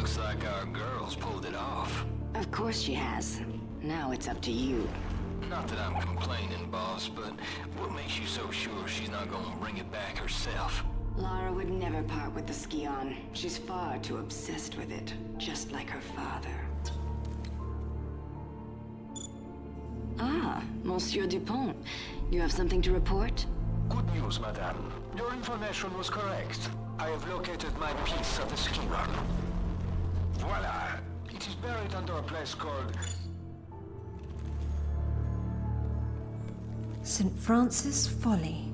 Looks like our girl's pulled it off. Of course she has. Now it's up to you. Not that I'm complaining, boss, but what makes you so sure she's not gonna bring it back herself? Lara would never part with the Scion. She's far too obsessed with it, just like her father. Ah, Monsieur Dupont. You have something to report? Good news, madame. Your information was correct. I have located my piece of the Scion. Voila! It is buried under a place called... St. Francis Folly.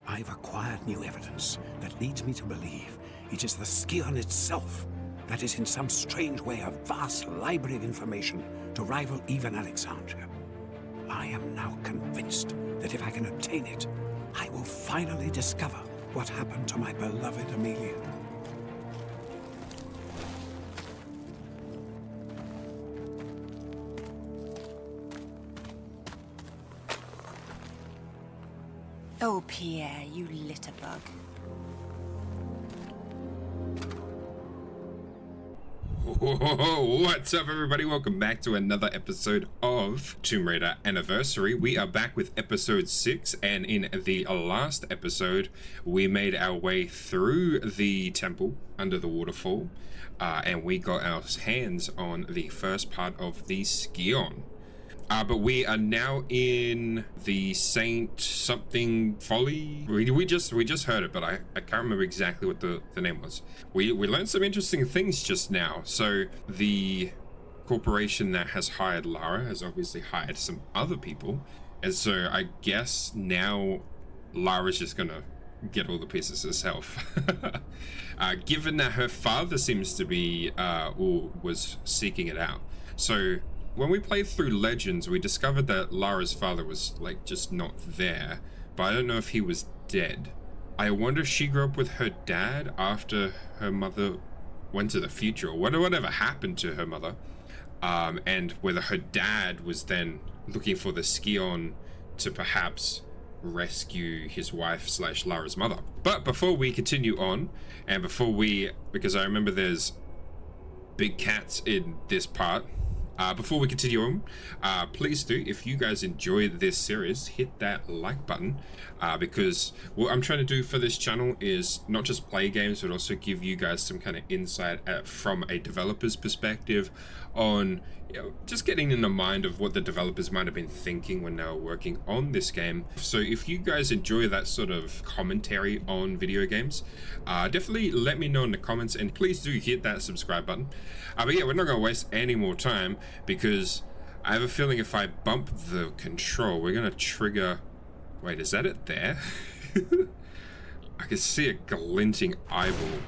I've acquired new evidence that leads me to believe it is the Scion itself that is in some strange way a vast library of information to rival even Alexandria. I am now convinced that if I can obtain it, I will finally discover what happened to my beloved Amelia. Oh, Pierre, you litterbug. What's up, everybody? Welcome back to another episode of Tomb Raider Anniversary. We are back with episode 6, and in the last episode we made our way through the temple under the waterfall, and we got our hands on the first part of the Scion. But we are now in the Saint something Folly. We just heard it, but I can't remember exactly what the name was. We learned some interesting things just now. So the corporation that has hired Lara has obviously hired some other people, and so I guess now Lara's just gonna get all the pieces herself. Given that her father seems to be or was seeking it out. So when we played through Legends, we discovered that Lara's father was, like, just not there, but I don't know if he was dead. I wonder if she grew up with her dad after her mother went to the future, or whatever happened to her mother, and whether her dad was then looking for the Scion to perhaps rescue his wife / Lara's mother. But before we continue on, and because I remember there's big cats in this part, before we continue on, please do, if you guys enjoy this series, hit that like button, because what I'm trying to do for this channel is not just play games, but also give you guys some kind of insight from a developer's perspective on, you know, just getting in the mind of what the developers might have been thinking when they were working on this game. So if you guys enjoy that sort of commentary on video games, definitely let me know in the comments, and please do hit that subscribe button. But yeah, we're not going to waste any more time, because I have a feeling if I bump the control, we're going to trigger... Wait, is that it there? I can see a glinting eyeball.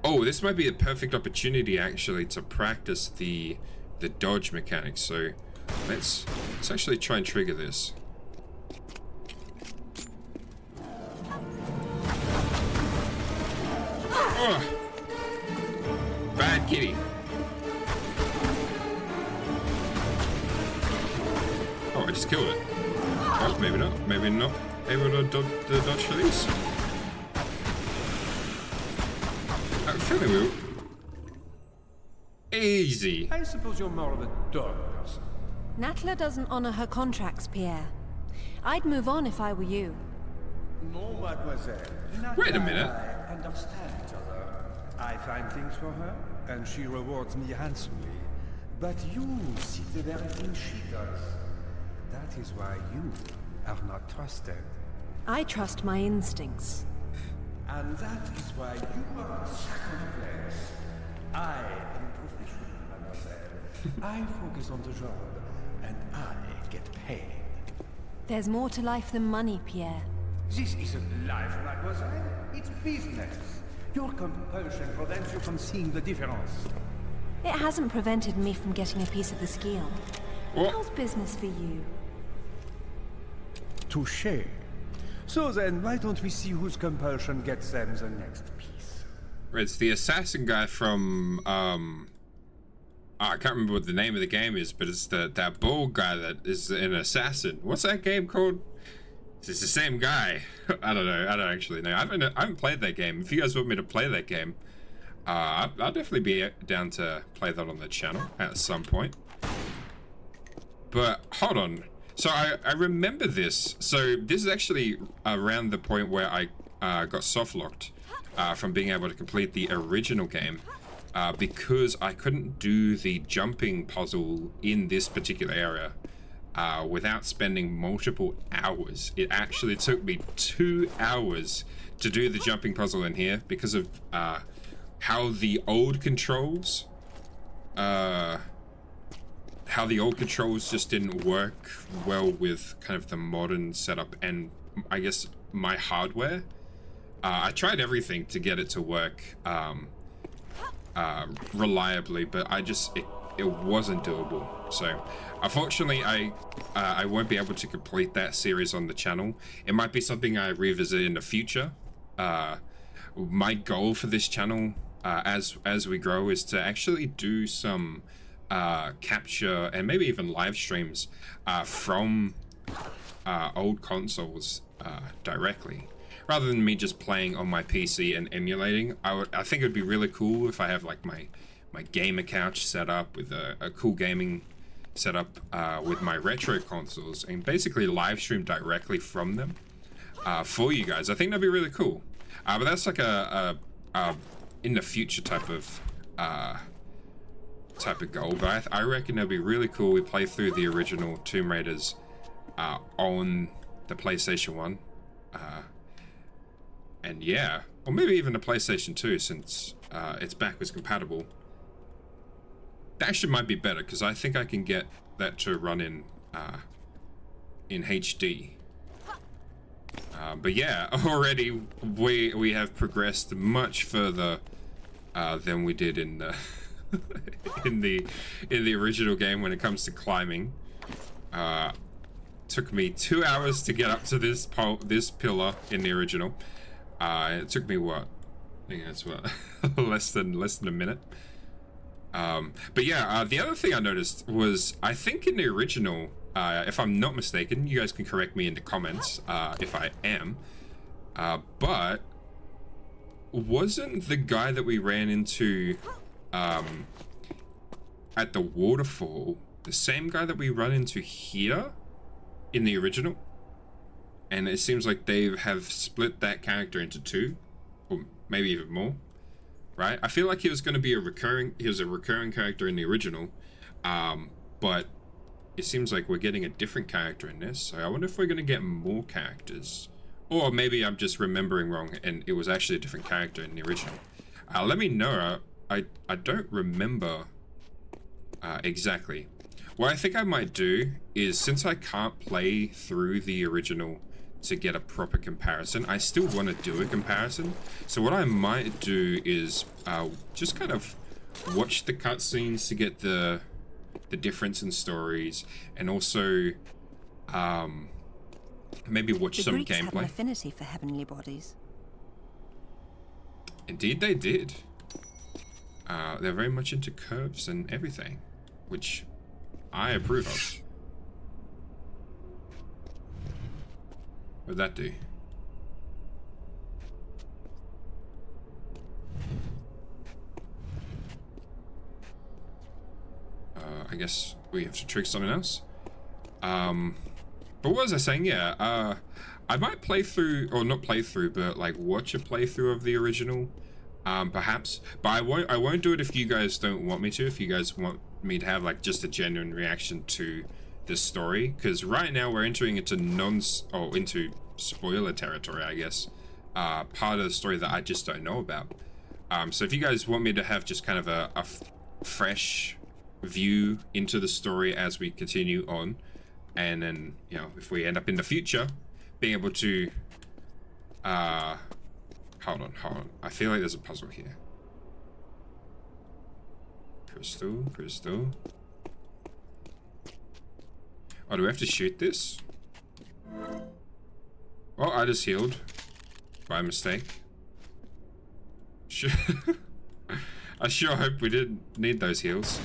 Oh, this might be a perfect opportunity actually to practice the dodge mechanics. So let's actually try and trigger this. Oh, bad kitty. Oh, I just killed it. Oh, maybe not. Maybe not able to dodge for these. I'm feeling we easy. I suppose you're more of a dog person. Natla doesn't honor her contracts, Pierre. I'd move on if I were you. No, mademoiselle. Wait a minute. I understand each other. I find things for her, and she rewards me handsomely. But you see the very thing she does. That is why you are not trusted. I trust my instincts. And that is why you are in second place. I am a professional, mademoiselle. I focus on the job, and I get paid. There's more to life than money, Pierre. This isn't life, mademoiselle. It's business. Your compulsion prevents you from seeing the difference. It hasn't prevented me from getting a piece of the Scion. What? How's business for you? Touché. So then, why don't we see whose compulsion gets them the next piece? It's the assassin guy from I can't remember what the name of the game is, but it's that bald guy that is an assassin. What's that game called? It's the same guy. I don't know. I don't actually know. I haven't played that game. If you guys want me to play that game, I'll definitely be down to play that on the channel at some point. But hold on. So I remember this. So this is actually around the point where I got soft-locked from being able to complete the original game because I couldn't do the jumping puzzle in this particular area without spending multiple hours. It actually took me 2 hours to do the jumping puzzle in here because of how the old controls just didn't work well with kind of the modern setup and I guess my hardware. I tried everything to get it to work reliably, but it wasn't doable. So unfortunately I won't be able to complete that series on the channel. It might be something I revisit in the future. My goal for this channel as we grow is to actually do some capture and maybe even live streams from old consoles directly, rather than me just playing on my PC and emulating. I think it would be really cool if I have like my gamer couch set up with a cool gaming setup with my retro consoles and basically live stream directly from them for you guys. I think that'd be really cool. But that's like a in the future type of goal. But I reckon it'd be really cool. We play through the original Tomb Raiders on the PlayStation 1. And yeah, or maybe even the PlayStation 2 since it's backwards compatible. That actually might be better because I think I can get that to run in HD. But yeah, already we have progressed much further than we did in the in the original game when it comes to climbing. Took me 2 hours to get up to this pillar in the original. It took me what? I think that's what less than a minute. But yeah, the other thing I noticed was I think in the original, if I'm not mistaken, you guys can correct me in the comments if I am. But wasn't the guy that we ran into at the waterfall the same guy that we run into here in the original? And it seems like they have split that character into two, or maybe even more, right? I feel like he was going to be a recurring character in the original, but it seems like we're getting a different character in this. So I wonder if we're going to get more characters, or maybe I'm just remembering wrong and it was actually a different character in the original. Let me know. I don't remember exactly. What I think I might do is, since I can't play through the original to get a proper comparison, I still want to do a comparison. So what I might do is just kind of watch the cutscenes to get the difference in stories, and also maybe watch some Greeks gameplay. had an affinity for heavenly bodies. Indeed they did. They're very much into curves and everything, which I approve of. What'd that do? I guess we have to trick something else. But what was I saying? Yeah, I might play through, or not play through, but like watch a playthrough of the original, perhaps. But I won't do it if you guys don't want me to. If you guys want me to have like just a genuine reaction to this story, because right now we're entering into into spoiler territory, I guess. Part of the story that I just don't know about. So if you guys want me to have just kind of a fresh view into the story as we continue on, and then, you know, if we end up in the future being able to hold on, I feel like there's a puzzle here. Crystal. Oh, do we have to shoot this? Oh, I just healed by mistake. Sure. I sure hope we didn't need those heals.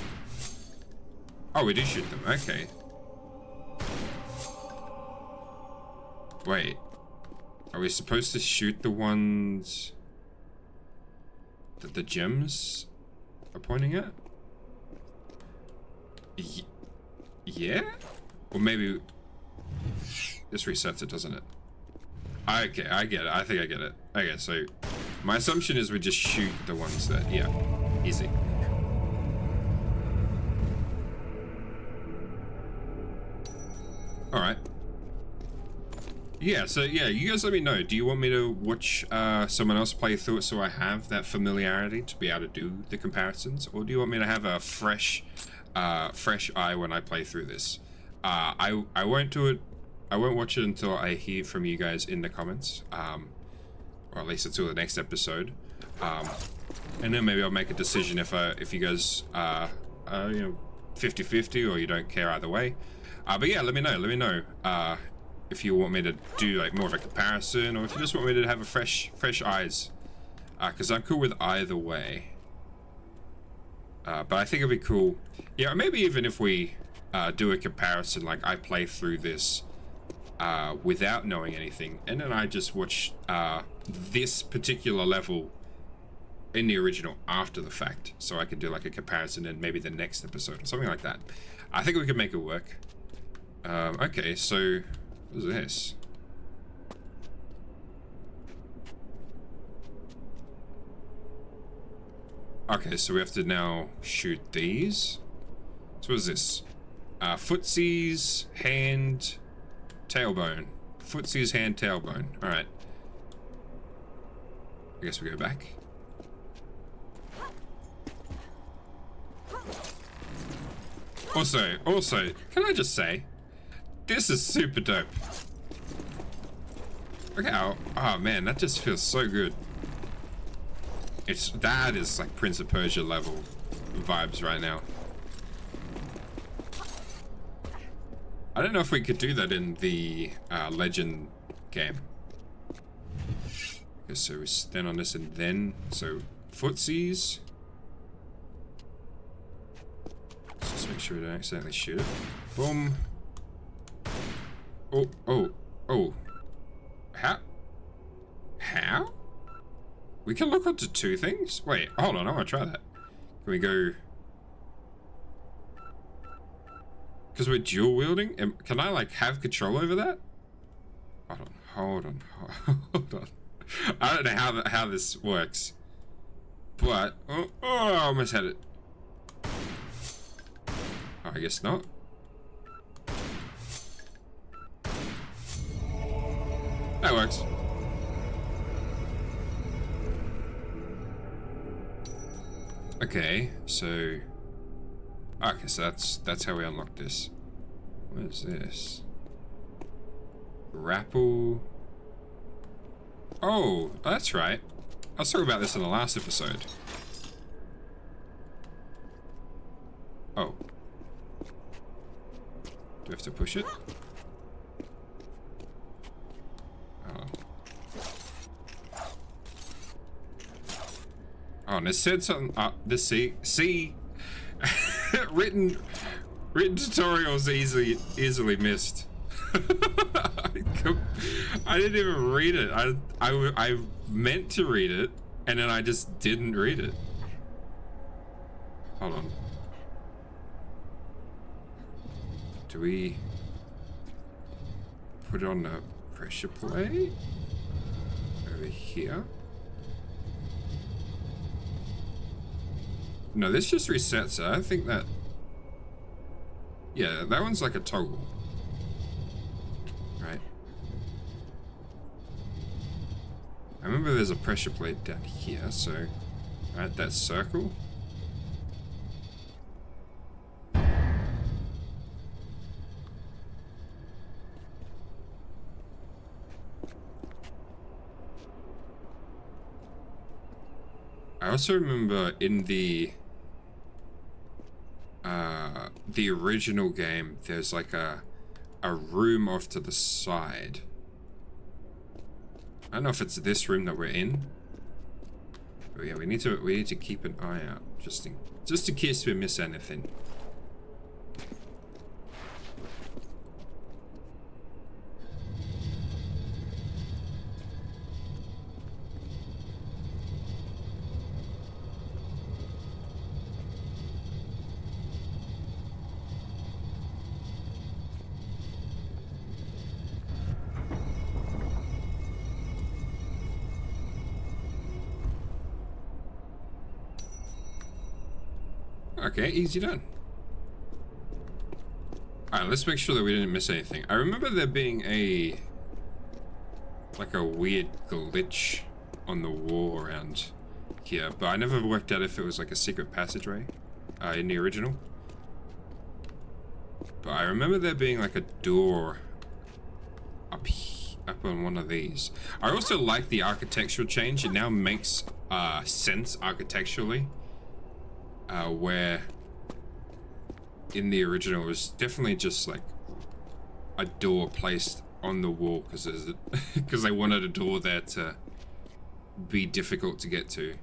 Oh, we do shoot them. Okay. Wait. Are we supposed to shoot the ones that the gems are pointing at? Yeah? Or maybe this resets it, doesn't it? Okay, I get it. I think I get it. Okay, so my assumption is we just shoot the ones that, yeah, easy. All right. Yeah, so yeah, you guys let me know. Do you want me to watch someone else play through it so I have that familiarity to be able to do the comparisons? Or do you want me to have a fresh eye when I play through this? I won't do it. I won't watch it until I hear from you guys in the comments, or at least until the next episode, and then maybe I'll make a decision if you guys you know, 50-50 or you don't care either way. But yeah, let me know if you want me to do like more of a comparison, or if you just want me to have a fresh eyes, because I'm cool with either way. But I think it'd be cool, yeah, maybe even if we do a comparison, like I play through this without knowing anything, and then I just watch this particular level in the original after the fact, so I can do like a comparison in maybe the next episode or something like that. I think we could make it work. Okay, so what is this? Okay, so we have to now shoot these. So what is this? Footsie's hand, tailbone. Footsie's hand, tailbone. Alright. I guess we go back. Also, can I just say, this is super dope. Look how, oh man, that just feels so good. That is like Prince of Persia level vibes right now. I don't know if we could do that in the Legend game. Okay, so we stand on this and then, so footsies. Let's just make sure we don't accidentally shoot it. Boom. Oh. How? We can look onto two things? Wait, hold on, I want to try that. Can we go... Because we're dual wielding? Can I like have control over that? Hold on. I don't know how this works. But, oh, I almost had it. Oh, I guess not. That works. Okay, so that's how we unlock this. What is this? Grapple. Oh, that's right. I was talking about this in the last episode. Oh. Do we have to push it? Oh, and it said something. This see, written tutorials easily missed. I didn't even read it. I meant to read it, and then I just didn't read it. Hold on. Do we put it on the pressure plate over here? No, this just resets it. I think that... Yeah, that one's like a toggle. Right. I remember there's a pressure plate down here, so... Right, that circle. I also remember in the original game, there's like a room off to the side. I don't know if it's this room that we're in. But yeah, we need to keep an eye out just in case we miss anything. Okay, easy done. Alright, let's make sure that we didn't miss anything. I remember there being like a weird glitch on the wall around here, but I never worked out if it was like a secret passageway in the original. But I remember there being like a door up on one of these. I also like the architectural change. It now makes sense architecturally, where in the original it was definitely just like a door placed on the wall because they wanted a door there to be difficult to get to.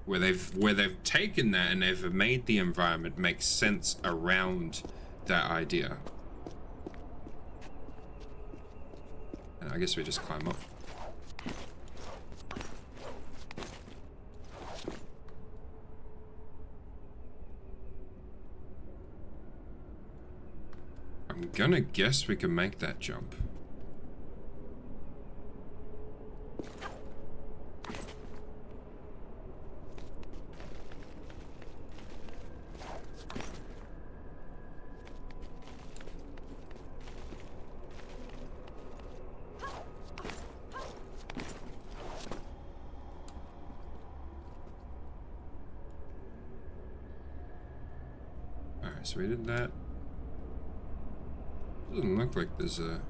Where they've taken that and they've made the environment make sense around that idea. And I guess we just climb up. I'm gonna guess we can make that jump. Alright, so we did that. Doesn't look like there's a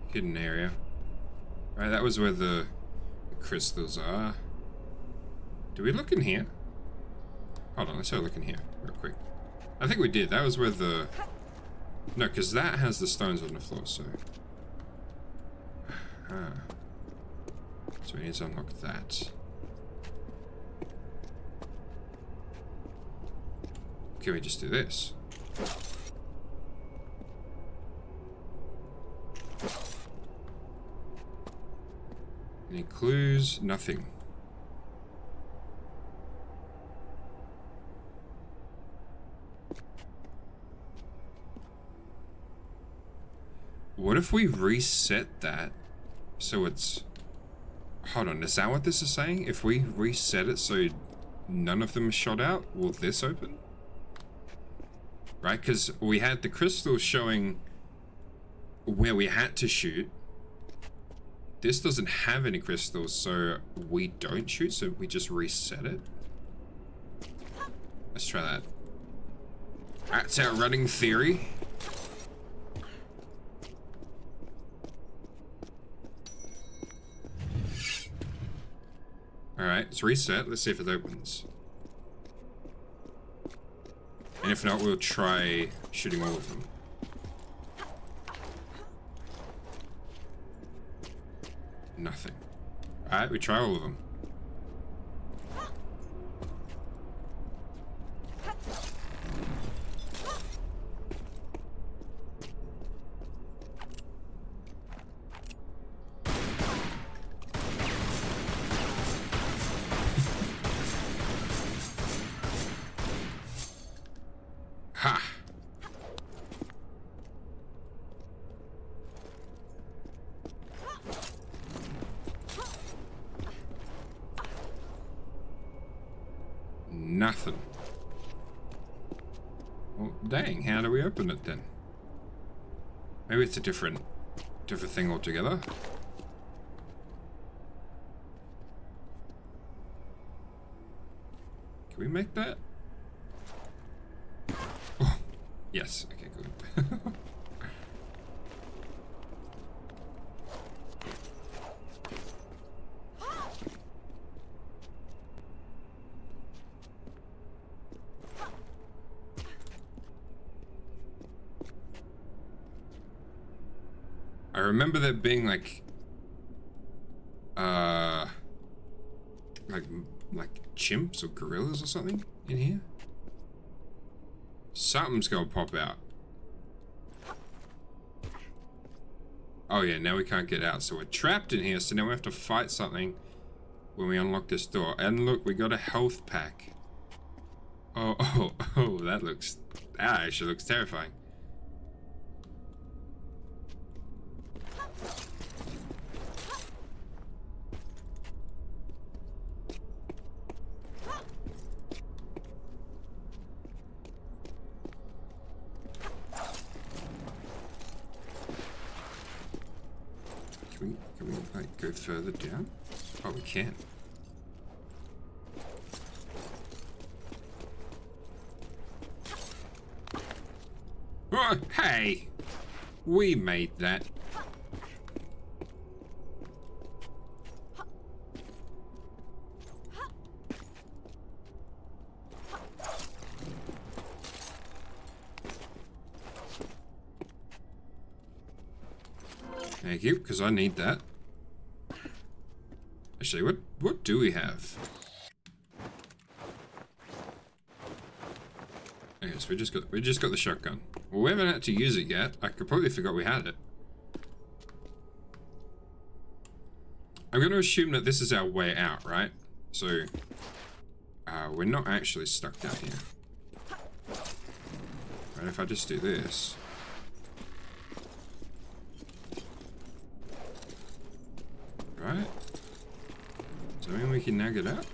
hidden area. Right, that was where the crystals are. Do we look in here? Hold on, let's have a look in here real quick. I think we did. That was where the... No, because that has the stones on the floor, so... So we need to unlock that. Can we just do this? Any clues? Nothing. What if we reset that so it's... Hold on, is that what this is saying? If we reset it so none of them are shot out, will this open? Right, because we had the crystals showing where we had to shoot. This doesn't have any crystals, so we don't shoot, so we just reset it. Let's try that. That's our running theory. Alright, it's reset. Let's see if it opens. And if not, we'll try shooting all of them. Nothing. Alright, we try all of them. Ha! Nothing. Well, dang, how do we open it then? Maybe it's a different thing altogether. Can we make that? Oh, yes, okay, good. I remember there being like chimps or gorillas or something in here. Something's gonna pop out. Oh yeah, now we can't get out, so we're trapped in here, so now we have to fight something when we unlock this door. And look, we got a health pack. Oh, that actually looks terrifying. go further down? Oh, we can. Oh, hey! We made that. Thank you, because I need that. Actually, what do we have? Okay, so we just got the shotgun. Well, we haven't had to use it yet. I completely forgot we had it. I'm going to assume that this is our way out, right? So, we're not actually stuck down here. Right, if I just do this. Right? Does that mean we can now get out?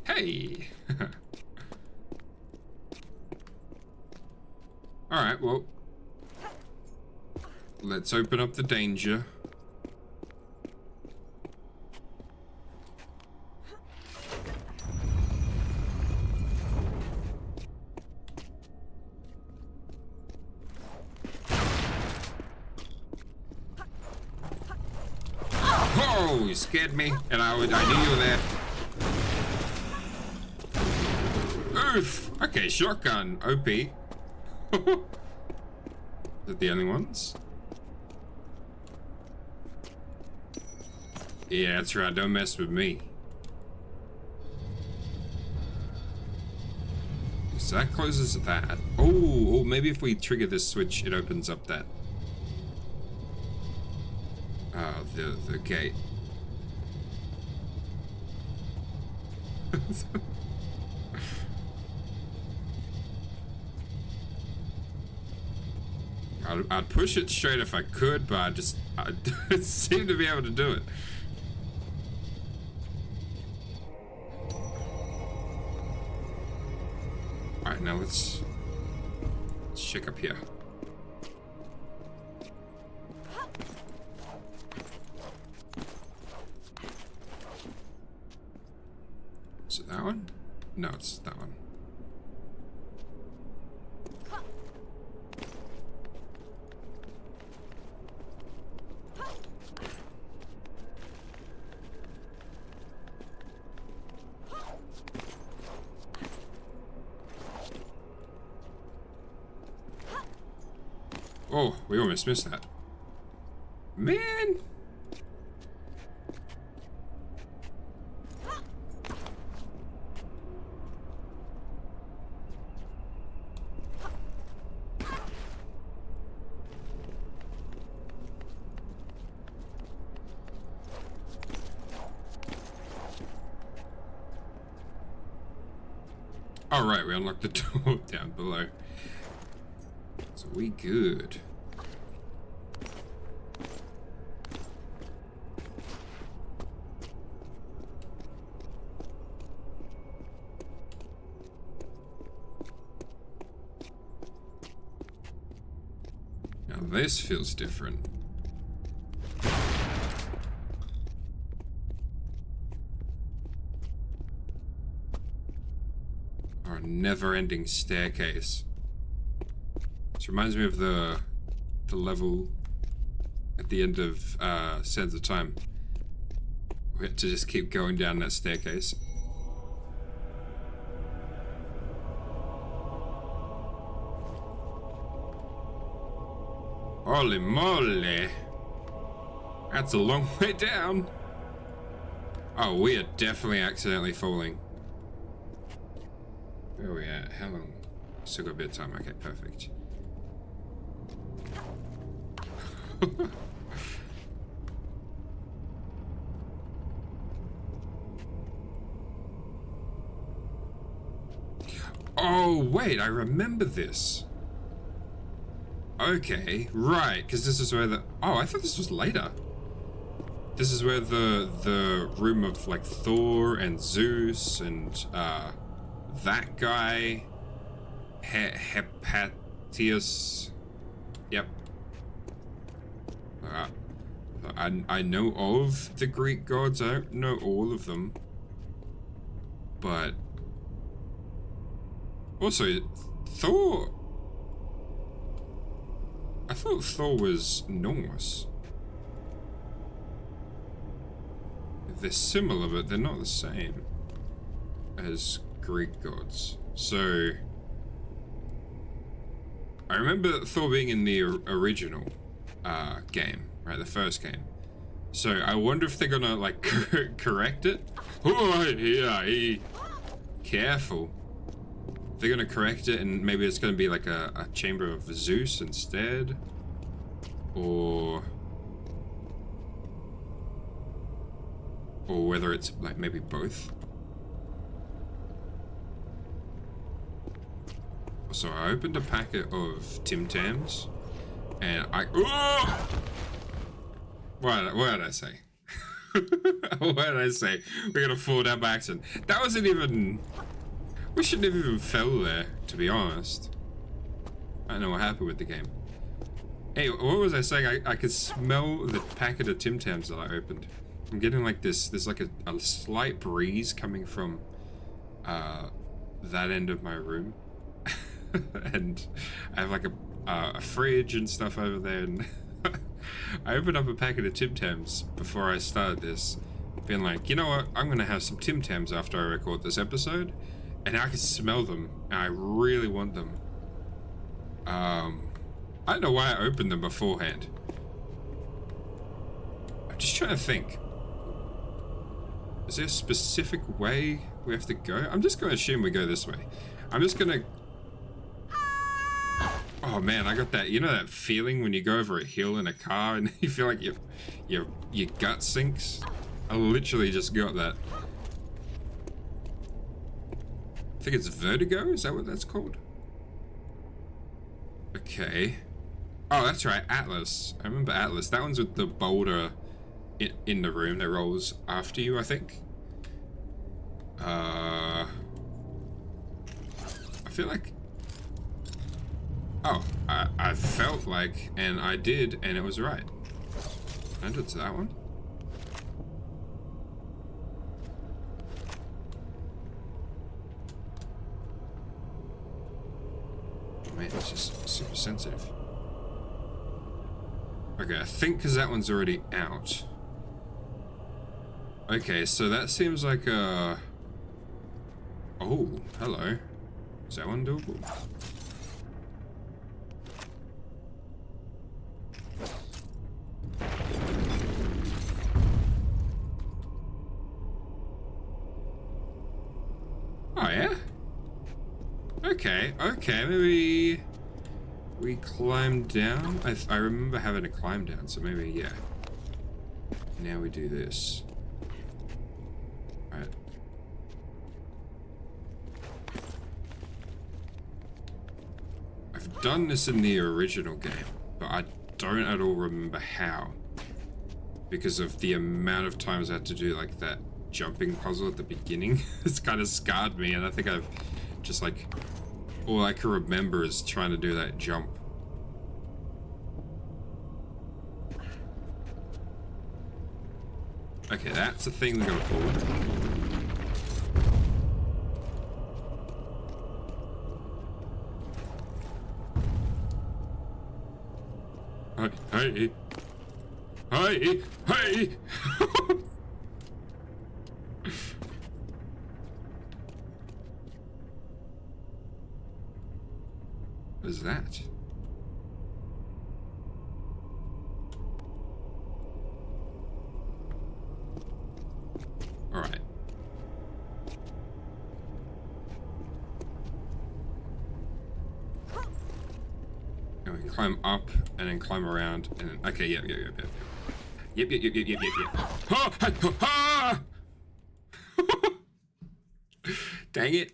Hey! Alright, well. Let's open up the danger. Oh, you scared me, and I knew you were there. Oof! Okay, shotgun, OP. Is that the only ones? Yeah, that's right, don't mess with me. So that closes that. Oh, maybe if we trigger this switch, it opens up that. The gate. I'd push it straight if I could, but I don't seem to be able to do it. Alright, now let's check up here. Is it that one? No, it's that one. Oh, we almost missed that. Man! All right, we unlocked the door down below. So we good. Now this feels different. Our never-ending staircase. This reminds me of the level at the end of Sands of Time. We had to just keep going down that staircase. Holy moly! That's a long way down. Oh, we are definitely accidentally falling. Where are we at? How long? Still got a bit of time. Okay, perfect. Oh, wait, I remember this. Okay, right, because this is where the... Oh, I thought this was later. This is where the room of, like, Thor and Zeus and, that guy... Hephaestus... Yep. I know of the Greek gods. I don't know all of them. But also, Thor... I thought Thor was Norse. They're similar, but they're not the same as Greek gods. So... I remember Thor being in the original game, right? The first game. So I wonder if they're gonna, like, correct it? Oh, yeah, careful. They're gonna correct it and maybe it's gonna be like a chamber of Zeus instead, or whether it's like maybe both. So I opened a packet of Tim Tams and what did I say? What did I say? We're gonna fall down by accident. That wasn't even... We shouldn't have even fell there, to be honest. I don't know what happened with the game. Hey, what was I saying? I could smell the packet of Tim Tams that I opened. I'm getting like this, there's like a slight breeze coming from that end of my room. And I have like a fridge and stuff over there, and I opened up a packet of Tim Tams before I started this, being like, you know what, I'm gonna have some Tim Tams after I record this episode, and I can smell them, and I really want them. I don't know why I opened them beforehand. I'm just trying to think. Is there a specific way we have to go? I'm just gonna assume we go this way. I'm just gonna... Oh man, I got that, you know that feeling when you go over a hill in a car and you feel like your gut sinks? I literally just got that. I think it's vertigo, is that what that's called? Okay. Oh, that's right, Atlas. I remember Atlas. That one's with the boulder in the room that rolls after you, I think. I feel like... Oh, I felt like, and I did, and it was right. Can I do it to that one? Oh man, it's just super sensitive. Okay, I think because that one's already out. Okay, so that seems like a... Oh, hello. Is that one doable? Oh yeah? Okay, maybe we climb down. I remember having to climb down, so maybe, yeah. Now we do this. Alright. I've done this in the original game, but I don't at all remember how. Because of the amount of times I had to do like that jumping puzzle at the beginning. It's kind of scarred me, and I think I've just like... All I can remember is trying to do that jump. Okay, that's the thing we gotta pull. Hey! What is that? All right. And we climb up and then climb around and then, okay, yep. Yep. Ah! Dang it.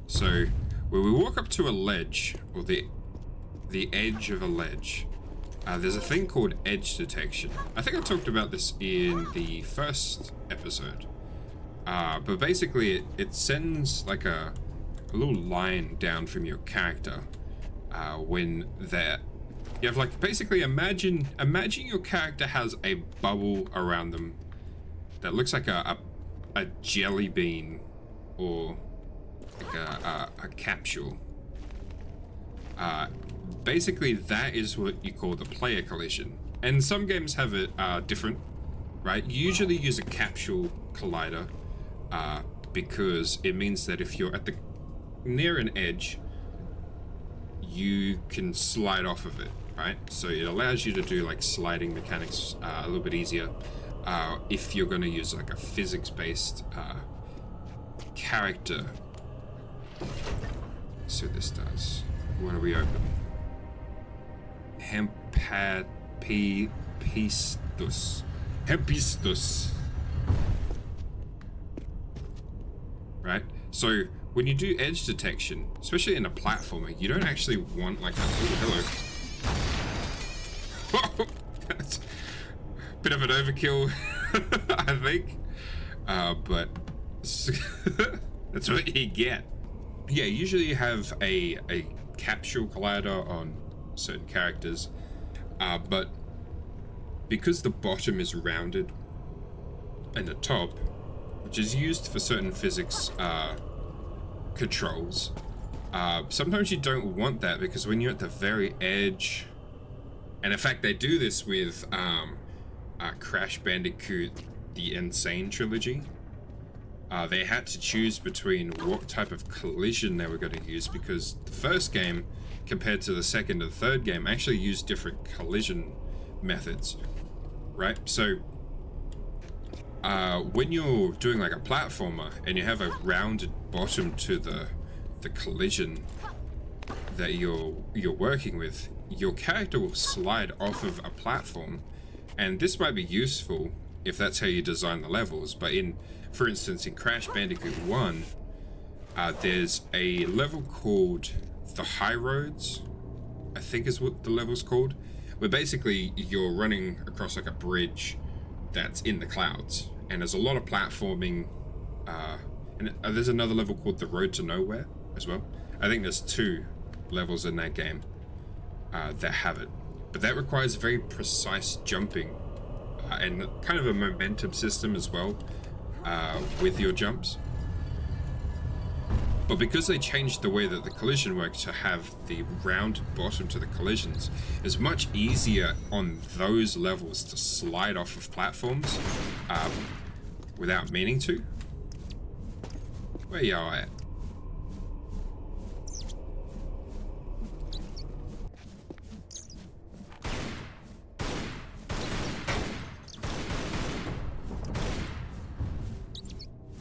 So, when we walk up to a ledge, or the edge of a ledge, there's a thing called edge detection. I think I talked about this in the first episode. But basically, it sends like a little line down from your character when they're You have like, basically imagine your character has a bubble around them that looks like a jelly bean or like a capsule. Basically that is what you call the player collision. And some games have it different, right? You usually use a capsule collider because it means that if you're at the near an edge, you can slide off of it, right? So it allows you to do like sliding mechanics a little bit easier if you're going to use like a physics-based character. So this does. What do we open? Hephaestus. Hephaestus. Right? So when you do edge detection, especially in a platformer, you don't actually want like a... Oh, hello. That's a bit of an overkill, I think. But that's what you get. Yeah, usually you have a capsule collider on certain characters, but because the bottom is rounded and the top, which is used for certain physics controls, sometimes you don't want that, because when you're at the very edge, and in fact they do this with Crash Bandicoot the Insane Trilogy. They had to choose between what type of collision they were going to use, because the first game compared to the second and third game actually used different collision methods, right? So when you're doing like a platformer and you have a rounded bottom to the collision that you're working with, your character will slide off of a platform, and this might be useful if that's how you design the levels. But for instance, in Crash Bandicoot 1, there's a level called the High Roads, I think is what the level's called, where basically you're running across like a bridge that's in the clouds, and there's a lot of platforming, and there's another level called the Road to Nowhere as well. I think there's 2 levels in that game that have it, but that requires very precise jumping and kind of a momentum system as well with your jumps. But because they changed the way that the collision works to have the rounded bottom to the collisions, it's much easier on those levels to slide off of platforms without meaning to. Where y'all at?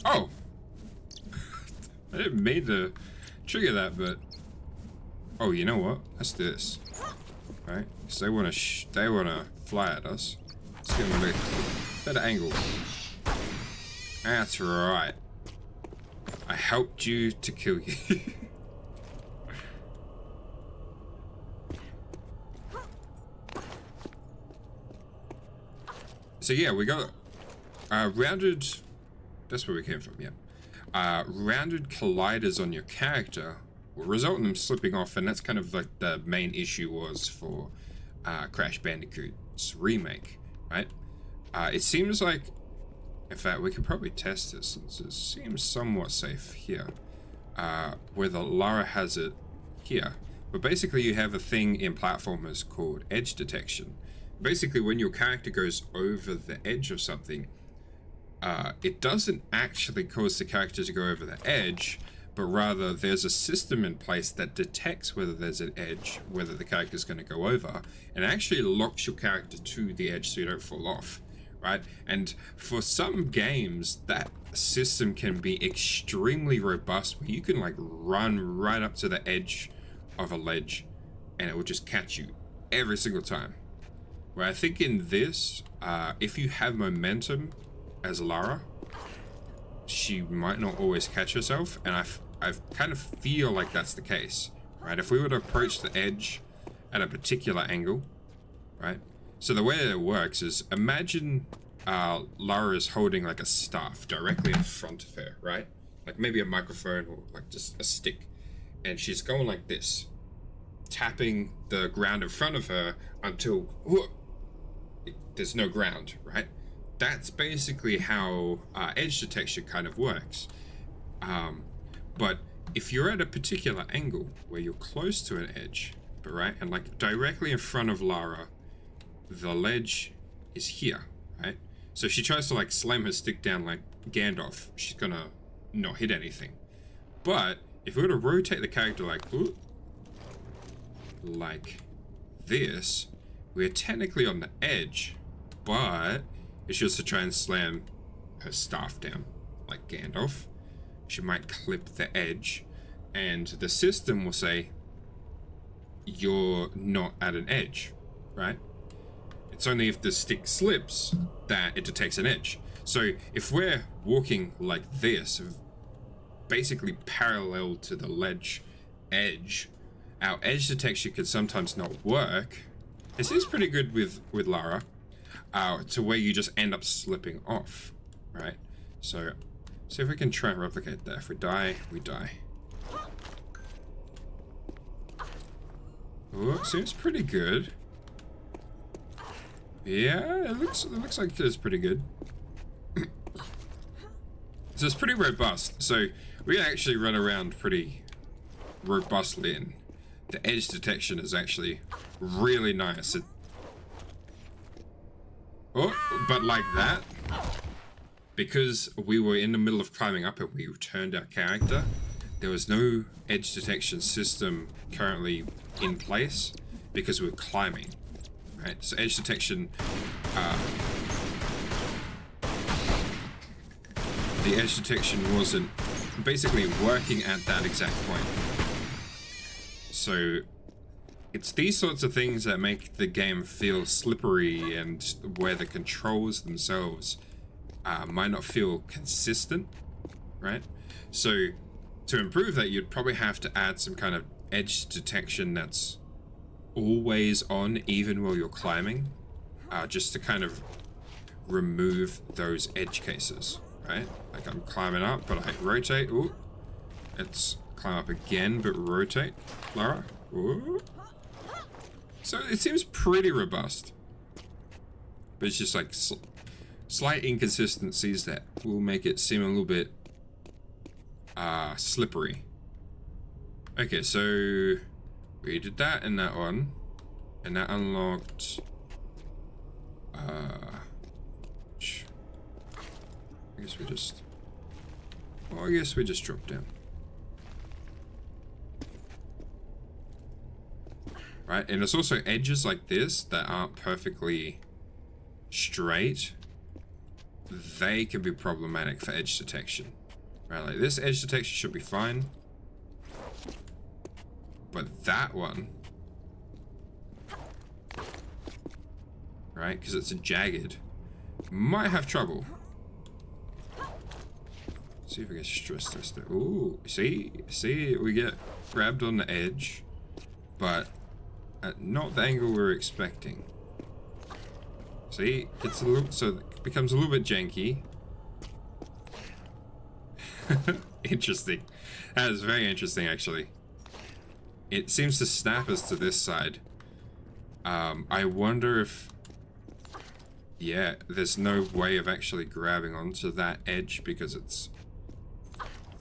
Oh! I didn't mean to trigger that, but... Oh, you know what? Let's do this. Right? Because they wanna fly at us. Let's give them a better angle. That's right. I helped you to kill you. So yeah, we got rounded... That's where we came from, yeah. Rounded colliders on your character will result in them slipping off, and that's kind of like the main issue was for Crash Bandicoot's remake, right? It seems like, in fact, we could probably test this since it seems somewhat safe here, where the Lara has it here. But basically you have a thing in platformers called edge detection. Basically when your character goes over the edge of something, it doesn't actually cause the character to go over the edge, but rather there's a system in place that detects whether there's an edge, whether the character's going to go over, and actually locks your character to the edge so you don't fall off, right? And for some games, that system can be extremely robust, where you can like run right up to the edge of a ledge and it will just catch you every single time. Where I think in this, if you have momentum as Lara, she might not always catch herself, and I kind of feel like that's the case, right? If we were to approach the edge at a particular angle, right? So the way that it works is, imagine Lara is holding like a staff directly in front of her, right? Like maybe a microphone or like just a stick, and she's going like this, tapping the ground in front of her until there's no ground, right? That's basically how edge detection kind of works. But if you're at a particular angle where you're close to an edge, right, and like directly in front of Lara, the ledge is here, right? So if she tries to like slam her stick down like Gandalf, she's gonna not hit anything. But if we were to rotate the character like this, we're technically on the edge, but if she was to try and slam her staff down like Gandalf, she might clip the edge, and the system will say you're not at an edge, right? It's only if the stick slips that it detects an edge. So if we're walking like this, basically parallel to the ledge edge, our edge detection could sometimes not work. This is pretty good with Lara, to where you just end up slipping off, right? So see if we can try and replicate that. If we die, we die. Oh, seems pretty good. Yeah, it looks like it's pretty good. So it's pretty robust. So we actually run around pretty robustly, and the edge detection is actually really nice. But like that, because we were in the middle of climbing up and we turned our character, there was no edge detection system currently in place because we were climbing, right? So edge detection, the edge detection wasn't basically working at that exact point. So it's these sorts of things that make the game feel slippery, and where the controls themselves might not feel consistent, right? So to improve that, you'd probably have to add some kind of edge detection that's always on, even while you're climbing, just to kind of remove those edge cases, right? Like I'm climbing up, but I rotate. Ooh, let's climb up again, but rotate, Lara. Ooh. So it seems pretty robust, but it's just like slight inconsistencies that will make it seem a little bit slippery. Okay, so we did that and that one, and that unlocked I guess we just dropped down. Right, and it's also edges like this that aren't perfectly straight. They can be problematic for edge detection. Right, like this edge detection should be fine. But that one, right, because it's a jagged, might have trouble. Let's see if we can stress test it. Ooh, see, we get grabbed on the edge, but at not the angle we're expecting. See, it's a little, so it becomes a little bit janky. Interesting. That is very interesting, actually. It seems to snap us to this side. I wonder if, yeah, there's no way of actually grabbing onto that edge because it's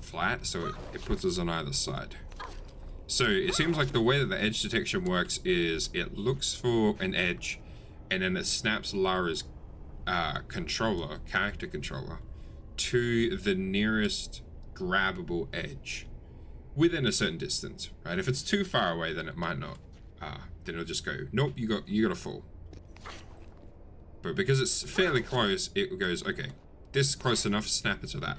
flat, so it puts us on either side. So it seems like the way that the edge detection works is it looks for an edge, and then it snaps Lara's character controller, to the nearest grabbable edge within a certain distance, right? If it's too far away, then it might not. Then it'll just go, nope, you gotta fall. But because it's fairly close, it goes, okay, this is close enough, snap it to that.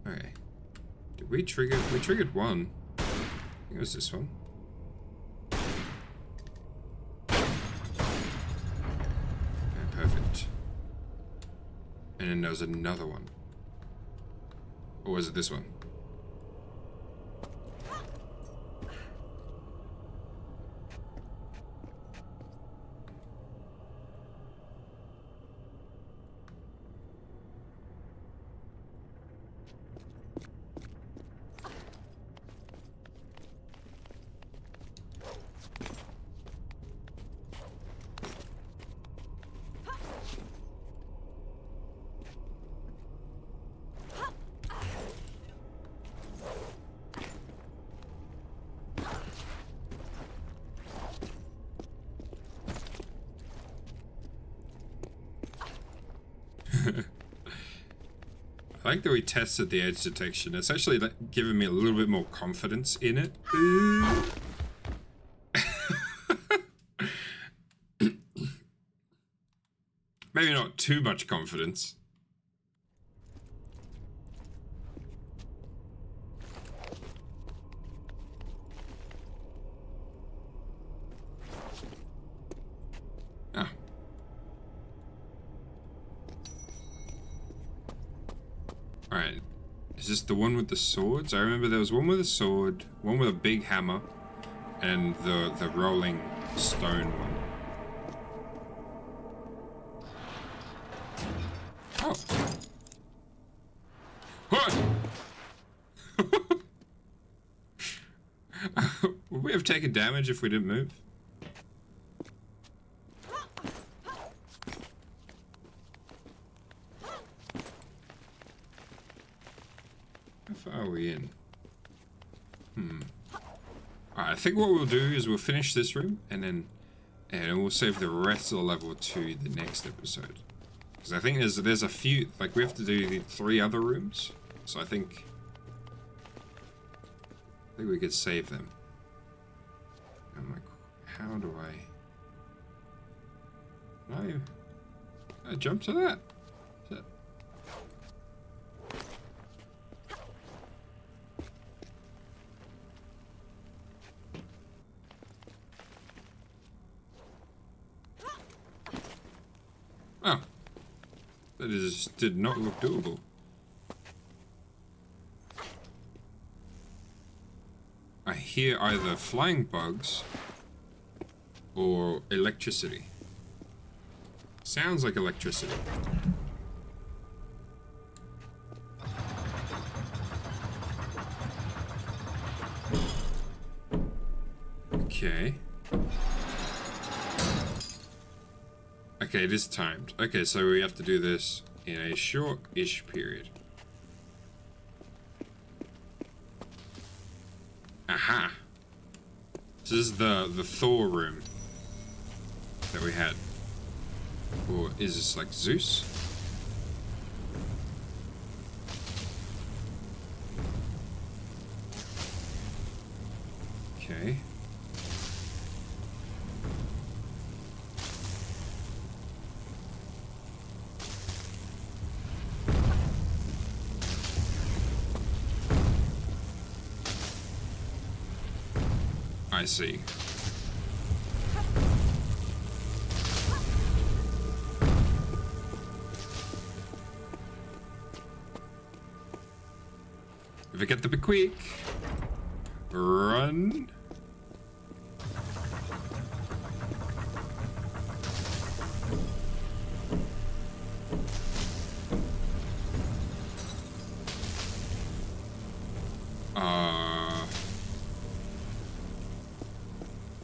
Okay. Did we trigger? We triggered one. I think it was this one. Okay, perfect. And then there was another one. Or was it this one? I like that we tested the edge detection. It's actually like, giving me a little bit more confidence in it. Maybe not too much confidence. Ah. Alright. Is this the one with the swords? I remember there was one with a sword, one with a big hammer, and the rolling stone one. Oh. What? Would we have taken damage if we didn't move? How far are we in? Alright, I think what we'll do is we'll finish this room and then we'll save the rest of the level to the next episode. Because I think there's a few, like we have to do the 3 other rooms. So I think we could save them. I'm like, how do I jump to that? Is it? Oh. That did not look doable. I hear either flying bugs or electricity. Sounds like electricity. Okay. Okay, it is timed. Okay, so we have to do this in a short-ish period. Aha! This is the Thor room that we had. Or is this like Zeus? Okay. I see. If I get to be quick, run.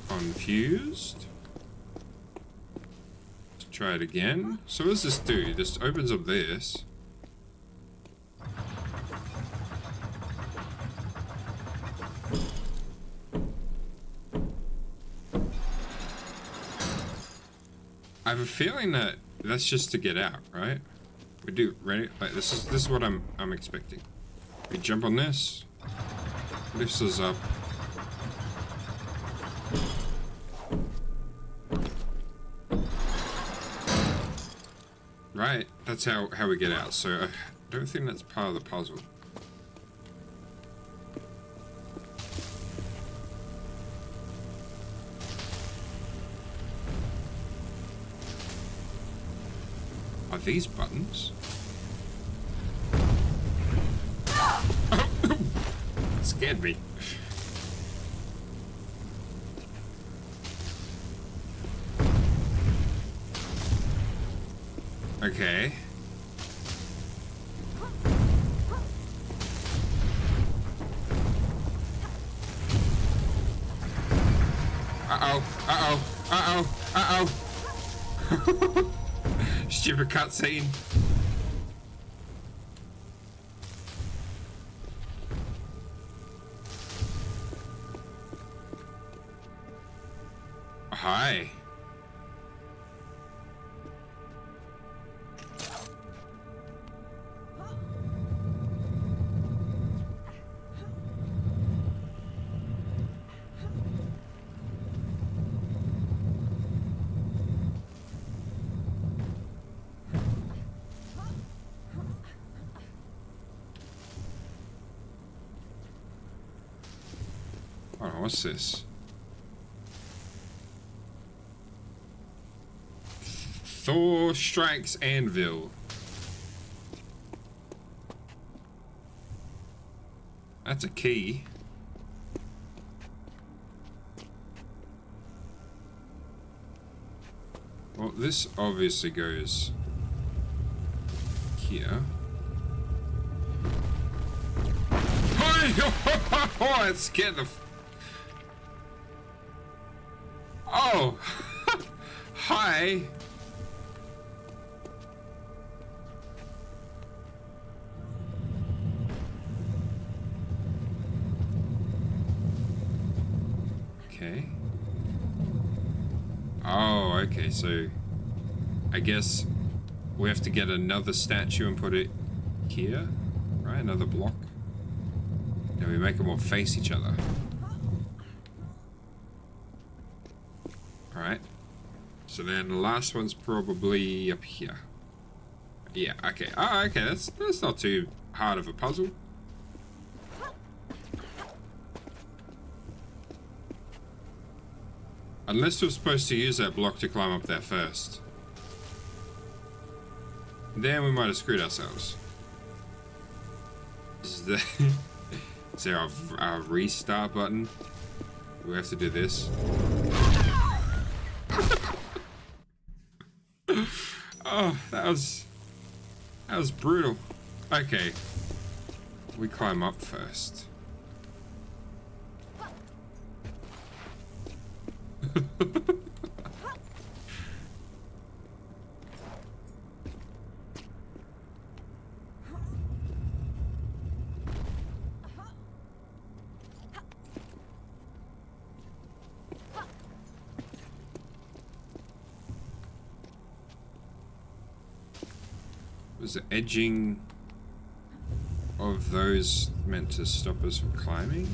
Confused. Let's try it again. So what does this do? This opens up this. I have a feeling that that's just to get out, right? We do ready. Like this is what I'm expecting. We jump on this. Lifts us up. Right, that's how we get out. So I don't think that's part of the puzzle. Are these buttons? Scared me. Okay. Uh-oh. Uh-oh. Uh-oh. Uh-oh. Stupid cutscene. Hi. What's this? Thor strikes anvil. That's a key. Well, this obviously goes here. Oh, it scared the... Oh! Hi! Okay. Oh, okay, so I guess we have to get another statue and put it here, right? Another block. And we make them all face each other. Alright. So then the last one's probably up here. Yeah, okay. Oh, okay, that's not too hard of a puzzle. Unless we're supposed to use that block to climb up there first. Then we might have screwed ourselves. Is there a restart button? We have to do this. Oh, that was brutal. Okay. We climb up first. Was the edging of those meant to stop us from climbing?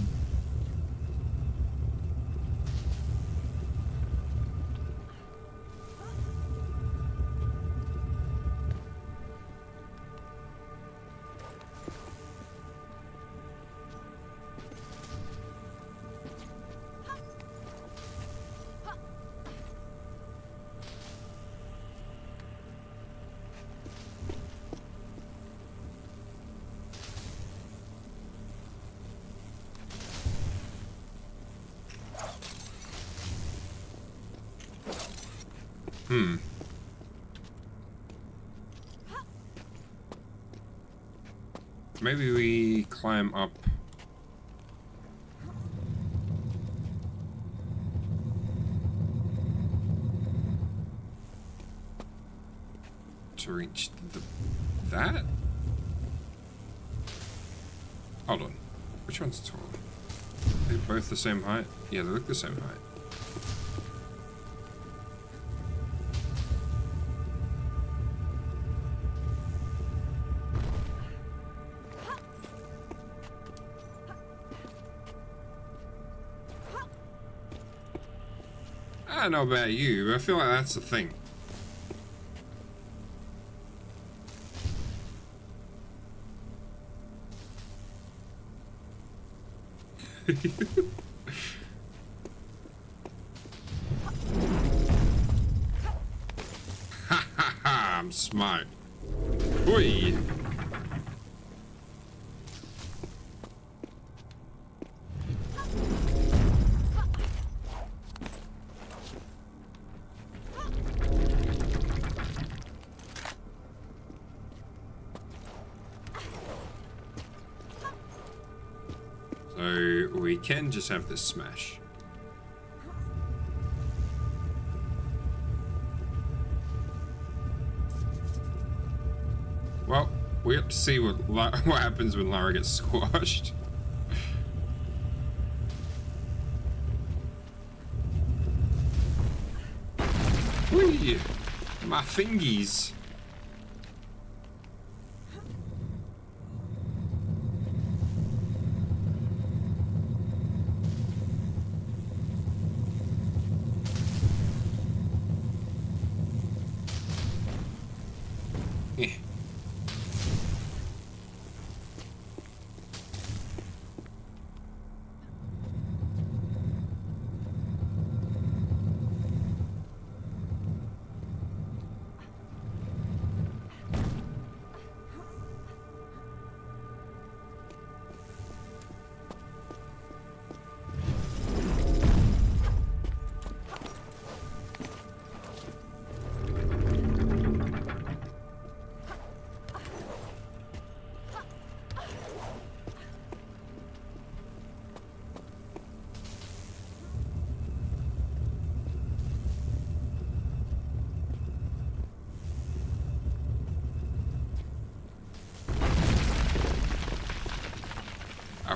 Maybe we climb up. To reach that? Hold on. Which one's taller? Are they both the same height? Yeah, they look the same height. I don't know about you, but I feel like that's the thing. Ha ha ha, I'm smart. Oi! So we can just have this smash. Well, we have to see what happens when Lara gets squashed. Whee! My fingies.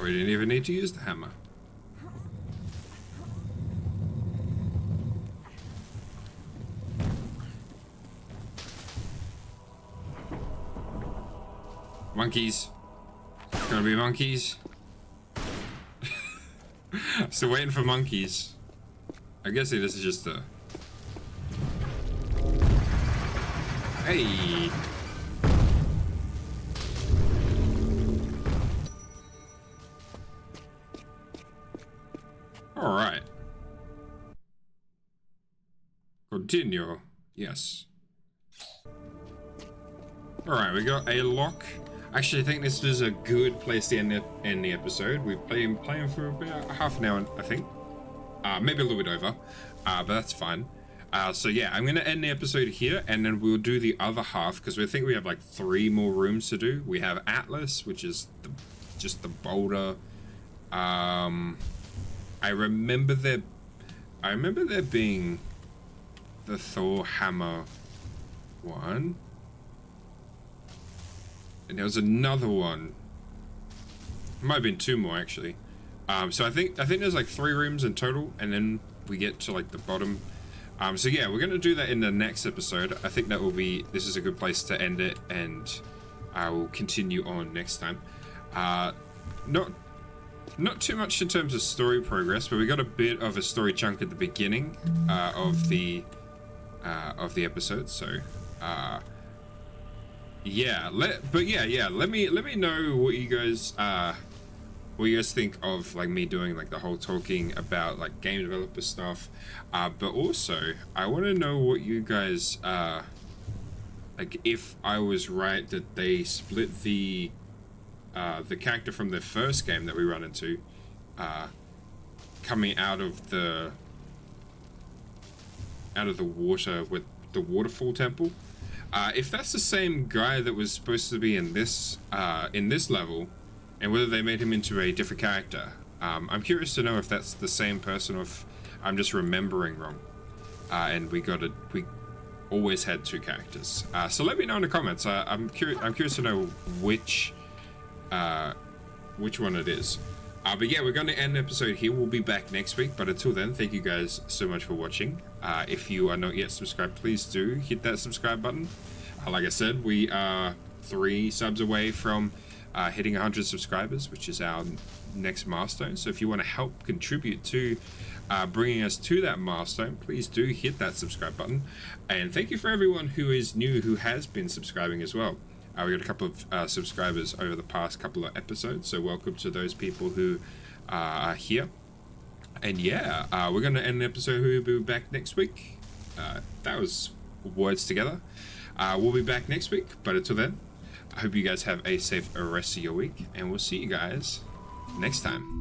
Oh, we didn't even need to use the hammer. Monkeys. Gonna be monkeys. Still waiting for monkeys. I guess this is just a... Hey! Alright. Continue. Yes. Alright, we got a lock. Actually, I think this is a good place to end the episode. We've been playing for about half an hour, I think. Maybe a little bit over, but that's fine. So yeah, I'm going to end the episode here, and then we'll do the other half, because we think we have like 3 more rooms to do. We have Atlas, which is just the boulder. I remember there being the Thor hammer one. And there was another one. It might have been 2 more actually. So I think there's like 3 rooms in total, and then we get to like the bottom. So yeah, we're gonna do that in the next episode. I think this is a good place to end it, and I will continue on next time. Not too much in terms of story progress, but we got a bit of a story chunk at the beginning of the episode. So yeah, let me know what you guys think of like me doing like the whole talking about like game developer stuff, but also I want to know what you guys like, if I was right that they split the character from the first game that we run into coming out of the water with the waterfall temple. If that's the same guy that was supposed to be in this level, and whether they made him into a different character. I'm curious to know if that's the same person or if I'm just remembering wrong. And we always had 2 characters. So let me know in the comments. I'm curious to know which one it is. But yeah, we're going to end the episode here. We'll be back next week, but until then, thank you guys so much for watching. If you are not yet subscribed, please do hit that subscribe button. Like I said, we are 3 subs away from hitting 100 subscribers, which is our next milestone. So if you want to help contribute to bringing us to that milestone, please do hit that subscribe button. And thank you for everyone who is new, who has been subscribing as well. We got a couple of subscribers over the past couple of episodes, so welcome to those people who are here. And yeah, we're going to end the episode. We'll be back next week. That was words together. We'll be back next week, but until then, I hope you guys have a safe rest of your week, and we'll see you guys next time.